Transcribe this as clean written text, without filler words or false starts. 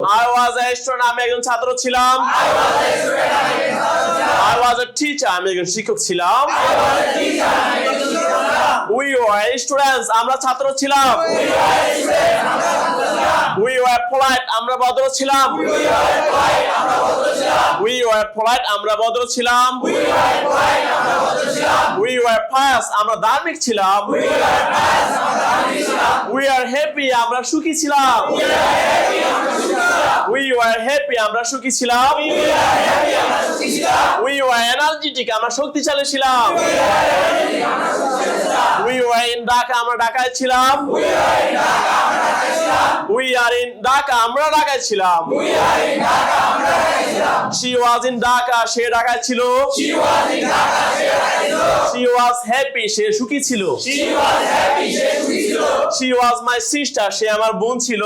I was a student, আমি একজন ছাত্র ছিলাম। I was a teacher, আমি একজন শিক্ষক ছিলাম। We were students, আমরা ছাত্র ছিলাম। We were polite, আমরা ভদ্র ছিলাম। We were polite, আমরা ভদ্র ছিলাম। We were pious, আমরা ধার্মিক ছিলাম। We are happy, আমরা সুখী ছিলাম। We were happy, আমরা সুখী ছিলাম। We were energetic, আমরা শক্তিশালী ছিলাম। We were in Dhaka, আমরা ঢাকায় ছিলাম। We are in Dhaka, আমরা ঢাকায় ছিলাম। She was in Dhaka, সে ঢাকায় ছিল। She was happy, সে সুখী ছিল। She was my sister, সে আমার বোন ছিল।